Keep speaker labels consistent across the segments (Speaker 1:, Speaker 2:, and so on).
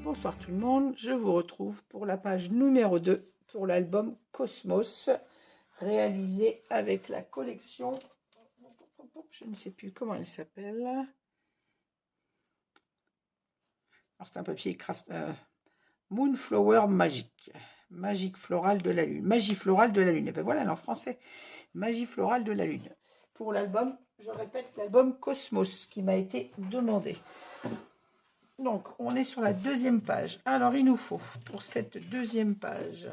Speaker 1: Bonsoir tout le monde, je vous retrouve pour la page numéro 2 pour l'album Cosmos, réalisé avec la collection, je ne sais plus comment elle s'appelle, c'est un papier Moonflower Magic, Magique florale de la lune, Magie florale de la lune, et ben voilà en français, Magie florale de la lune, pour l'album, je répète, l'album Cosmos qui m'a été demandé. Donc, on est sur la deuxième page. Alors, il nous faut, pour cette deuxième page,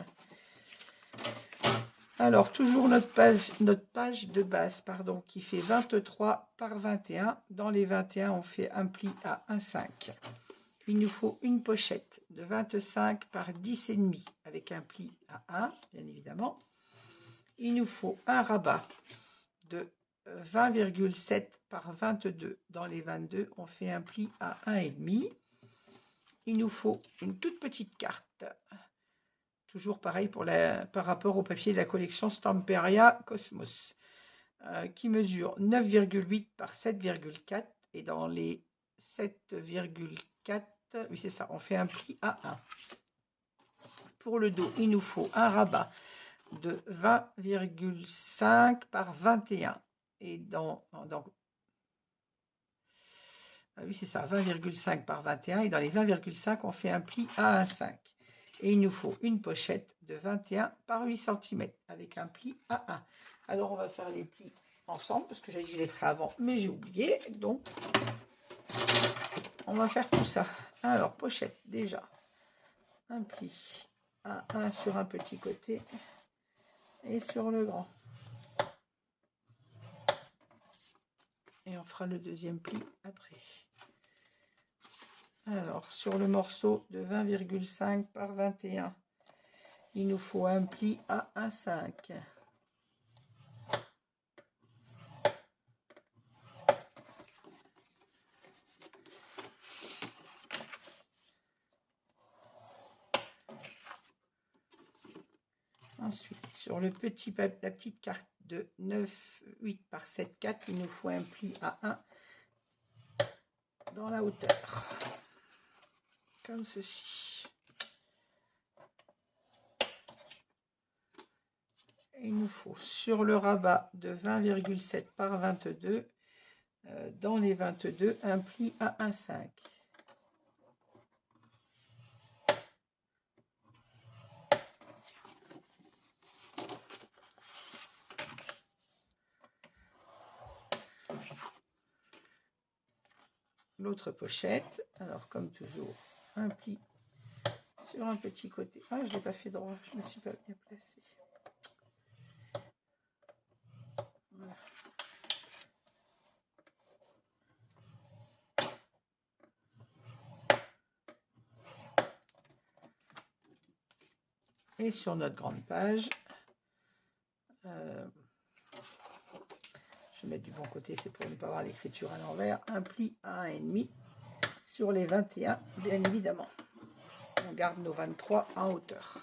Speaker 1: alors, toujours notre page de base, pardon, qui fait 23 par 21. Dans les 21, on fait un pli à 1,5. Il nous faut une pochette de 25 par 10,5 avec un pli à 1, bien évidemment. Il nous faut un rabat de 20,7 par 22. Dans les 22, on fait un pli à 1,5. Il nous faut une toute petite carte. Toujours pareil par rapport au papier de la collection Stamperia Cosmos, qui mesure 9,8 par 7,4. Et dans les 7,4, oui c'est ça, on fait un pli à 1. Pour le dos, il nous faut un rabat de 20,5 par 21. Et oui, c'est ça, 20,5 par 21. Et dans les 20,5, on fait un pli à 1,5. Et il nous faut une pochette de 21 par 8 cm avec un pli à 1. Alors, on va faire les plis ensemble parce que j'avais dit que je les ferais avant, mais j'ai oublié. Donc, on va faire tout ça. Alors, pochette, déjà, un pli à 1 sur un petit côté et sur le grand. Et on fera le deuxième pli après. Alors, sur le morceau de 20,5 par 21, il nous faut un pli à 1,5. Ensuite, sur le la petite carte de 9,8 par 7,4, il nous faut un pli à 1 dans la hauteur, comme ceci. Il nous faut sur le rabat de 20,7 par 22, dans les 22, un pli à 1,5. L'autre pochette, alors comme toujours, un pli sur un petit côté. Ah, je n'ai pas fait droit, je ne me suis pas bien placée. Voilà. Et sur notre grande page, je vais mettre du bon côté, c'est pour ne pas avoir l'écriture à l'envers, un pli à 1,5 sur les 21, bien évidemment. On garde nos 23 en hauteur.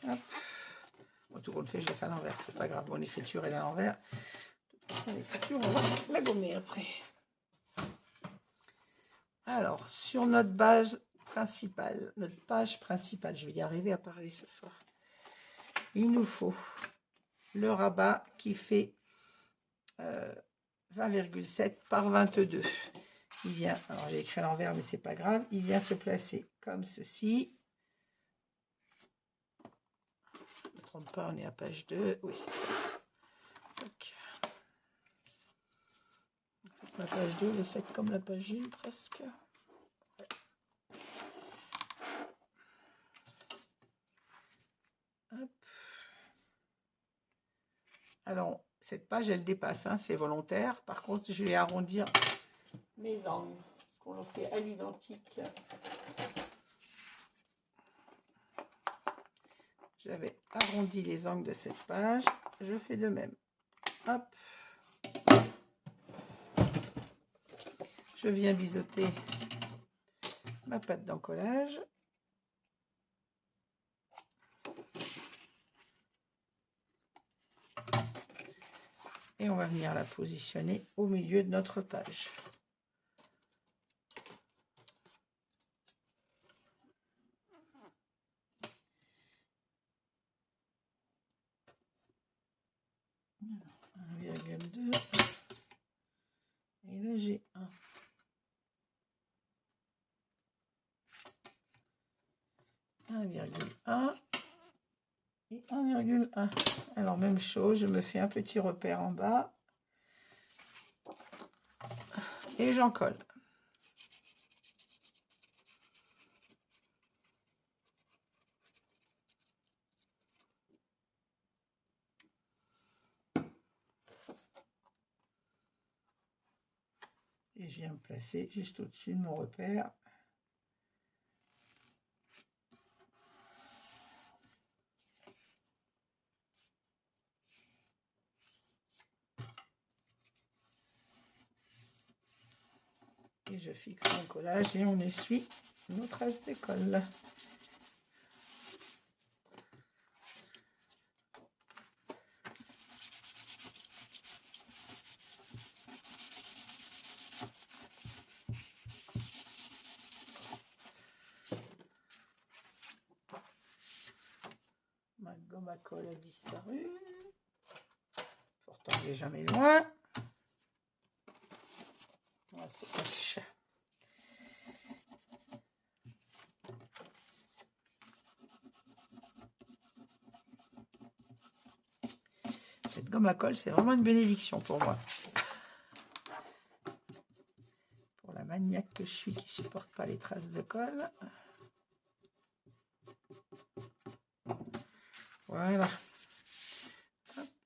Speaker 1: Hop. Bon, tout compte fait, je l'ai fait à l'envers, c'est pas grave, mon écriture est à l'envers. L'écriture, on va la gommer après. Alors, sur notre page principale, je vais y arriver à parler ce soir. Il nous faut le rabat qui fait 20,7 par 22. Il vient, alors j'ai écrit à l'envers, mais c'est pas grave, il vient se placer comme ceci. Je ne me trompe pas, on est à page 2. Oui, c'est ça. Donc, la page 2, elle est faite comme la page 1 presque. Hop. Alors, cette page, elle dépasse, hein, c'est volontaire. Par contre, je vais arrondir mes angles, parce qu'on le fait à l'identique. J'avais arrondi les angles de cette page, je fais de même. Hop. Je viens biseauter ma pâte d'encollage. Et on va venir la positionner au milieu de notre page. Alors, 1,2. Et là, j'ai 1. Et 1,1. Alors, même chose, je me fais un petit repère en bas. Et j'en colle. Et je viens me placer juste au-dessus de mon repère. Et je fixe mon collage et on essuie nos traces de colle. Ma gomme à colle a disparu. Pourtant, il n'est jamais loin. Ah, c'est moche. Cette gomme à colle, c'est vraiment une bénédiction pour moi. Pour la maniaque que je suis qui ne supporte pas les traces de colle. Voilà.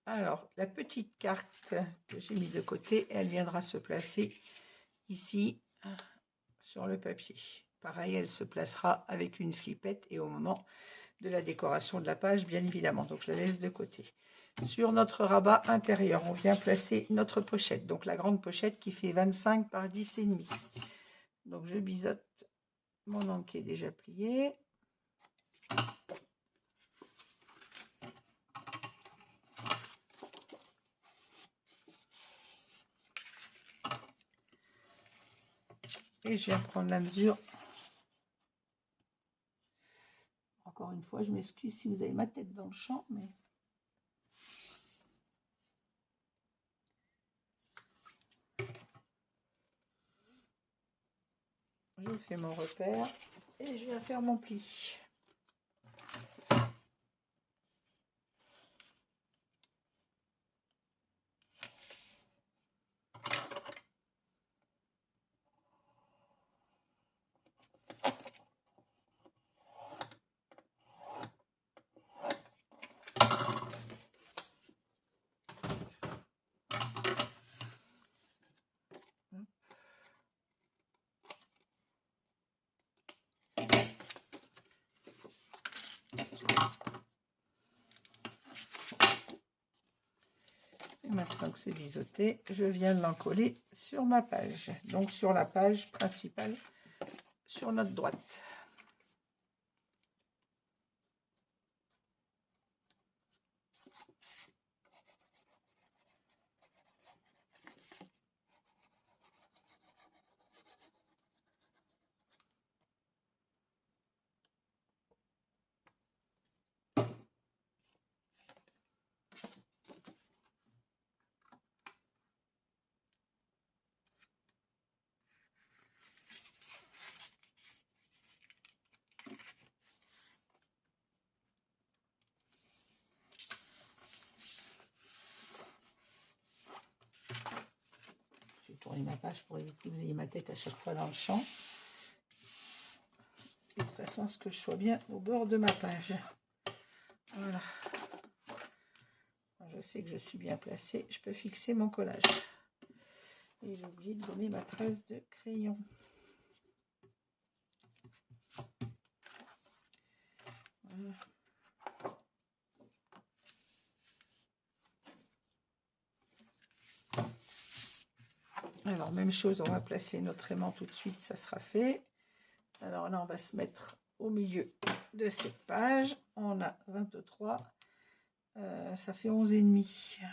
Speaker 1: Alors, la petite carte que j'ai mis de côté, elle viendra se placer ici sur le papier. Pareil, elle se placera avec une flippette et au moment de la décoration de la page, bien évidemment. Donc, je la laisse de côté. Sur notre rabat intérieur, on vient placer notre pochette. Donc, la grande pochette qui fait 25 par 10,5. Donc, je biseaute mon angle qui est déjà plié. Et je viens prendre la mesure. Encore une fois, je m'excuse si vous avez ma tête dans le champ, mais... Je fais mon repère et je viens faire mon pli. Et maintenant que c'est biseauté, je viens l'encoller sur ma page, donc sur la page principale, sur notre droite. J'ai tourné ma page pour éviter que vous ayez ma tête à chaque fois dans le champ. Et de façon à ce que je sois bien au bord de ma page. Voilà. Je sais que je suis bien placée. Je peux fixer mon collage. Et j'ai oublié de gommer ma trace de crayon. Voilà. Alors, même chose, on va placer notre aimant tout de suite, ça sera fait. Alors là, on va se mettre au milieu de cette page. On a 23, ça fait 11,5.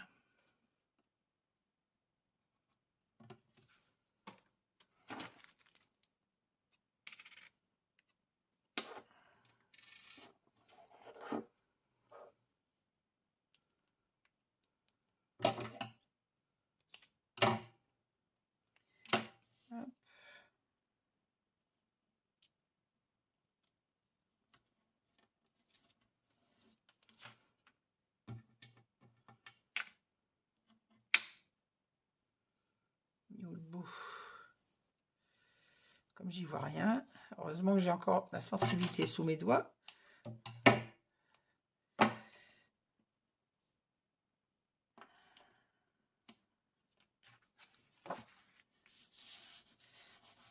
Speaker 1: j'y vois rien. Heureusement que j'ai encore la sensibilité sous mes doigts.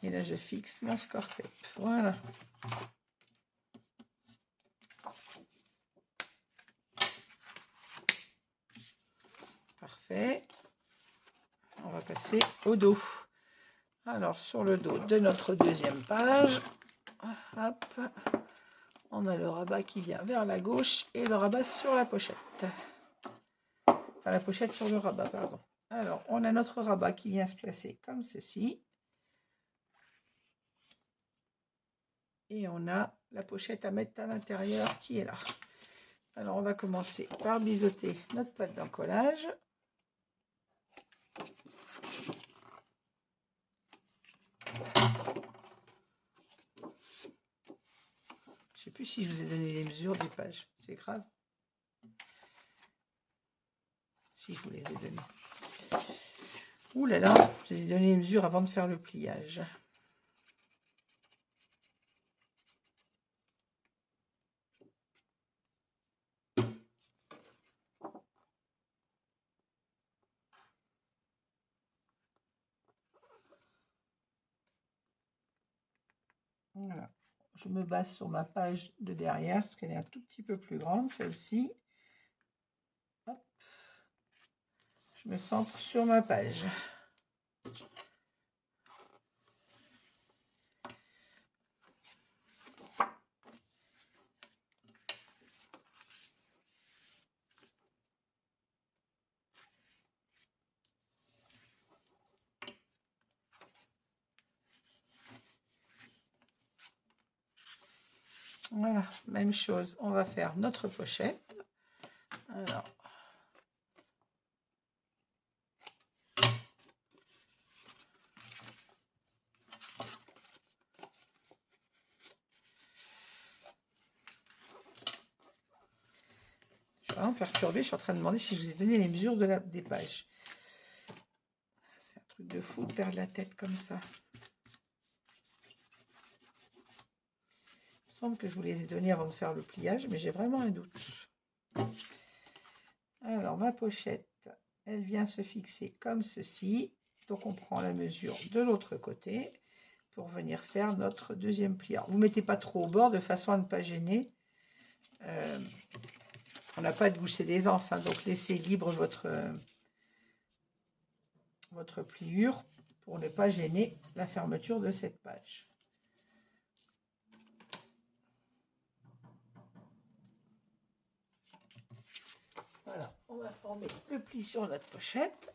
Speaker 1: Et là, je fixe mon score tape. Voilà. Parfait. On va passer au dos. Alors, sur le dos de notre deuxième page, hop, on a le rabat qui vient vers la gauche et le rabat sur la pochette. Enfin, la pochette sur le rabat, pardon. Alors, on a notre rabat qui vient se placer comme ceci. Et on a la pochette à mettre à l'intérieur qui est là. Alors, on va commencer par biseauter notre pâte d'encollage. Je ne sais plus si je vous ai donné les mesures des pages. C'est grave. Si je vous les ai données. Ouh là là, je vous ai donné les mesures avant de faire le pliage. Voilà. Je me base sur ma page de derrière, parce qu'elle est un tout petit peu plus grande, celle-ci. Je me centre sur ma page. Voilà, même chose, on va faire notre pochette. Alors, je suis vraiment perturbée, je suis en train de demander si je vous ai donné les mesures des pages. C'est un truc de fou de perdre la tête comme ça. Il me semble que je vous les ai donnés avant de faire le pliage, mais j'ai vraiment un doute. Alors, ma pochette, elle vient se fixer comme ceci. Donc, on prend la mesure de l'autre côté pour venir faire notre deuxième pli. Alors, vous ne mettez pas trop au bord de façon à ne pas gêner. On n'a pas de gousset d'aisance, hein, donc laissez libre votre pliure pour ne pas gêner la fermeture de cette page. Voilà, on va former le pli sur notre pochette.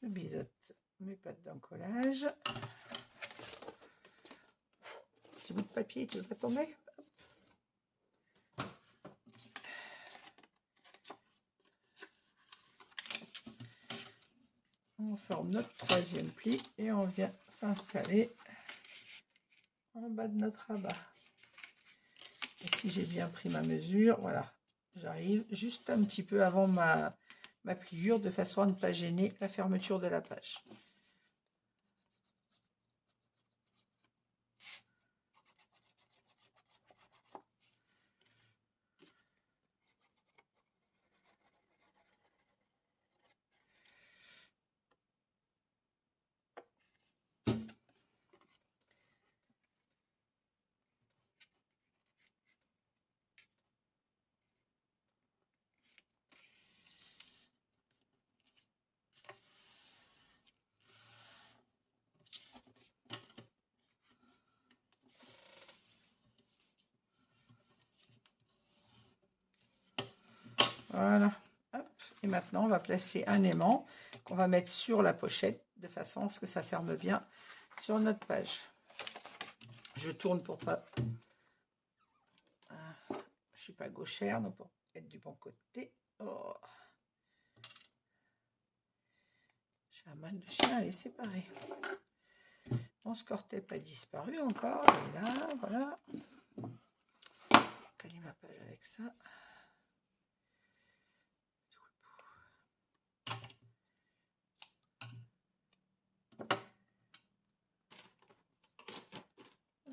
Speaker 1: Je biseaute mes pattes d'encollage. Petit bout de papier, tu ne veux pas tomber? On forme notre troisième pli et on vient s'installer en bas de notre rabat. Et si j'ai bien pris ma mesure, voilà, j'arrive juste un petit peu avant ma pliure de façon à ne pas gêner la fermeture de la page. Voilà. Hop. Et maintenant, on va placer un aimant qu'on va mettre sur la pochette de façon à ce que ça ferme bien sur notre page. Je tourne pour pas... Je suis pas gauchère, donc être du bon côté. Oh. J'ai un mal de chien à les séparer. Mon score-tape a disparu encore. Et là, voilà. Caler ma page avec ça.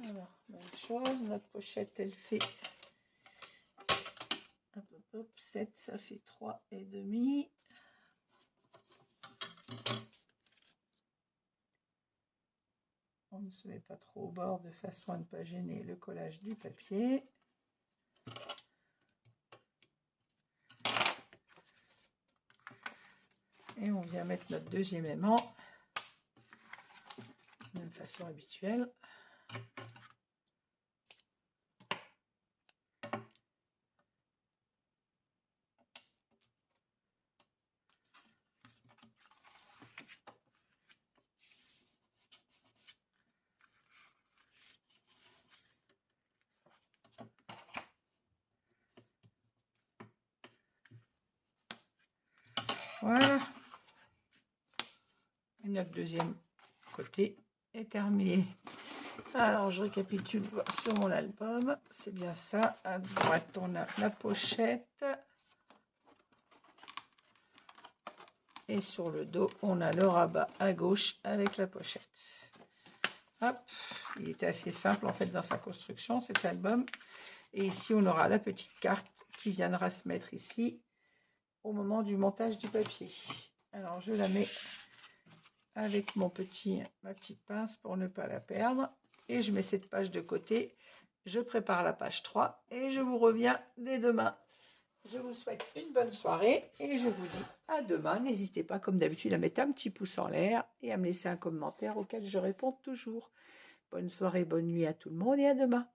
Speaker 1: Alors, même chose. Notre pochette, elle fait 7, ça fait 3,5. On ne se met pas trop au bord de façon à ne pas gêner le collage du papier. Et on vient mettre notre deuxième aimant. De même façon habituelle. Voilà. Et notre deuxième côté est terminé. Alors, je récapitule sur mon album. C'est bien ça. À droite, on a la pochette. Et sur le dos, on a le rabat à gauche avec la pochette. Hop. Il était assez simple, en fait, dans sa construction, cet album. Et ici, on aura la petite carte qui viendra se mettre ici au moment du montage du papier. Alors, je la mets avec ma petite pince pour ne pas la perdre. Et je mets cette page de côté. Je prépare la page 3 et je vous reviens dès demain. Je vous souhaite une bonne soirée et je vous dis à demain. N'hésitez pas, comme d'habitude, à mettre un petit pouce en l'air et à me laisser un commentaire auquel je réponds toujours. Bonne soirée, bonne nuit à tout le monde et à demain.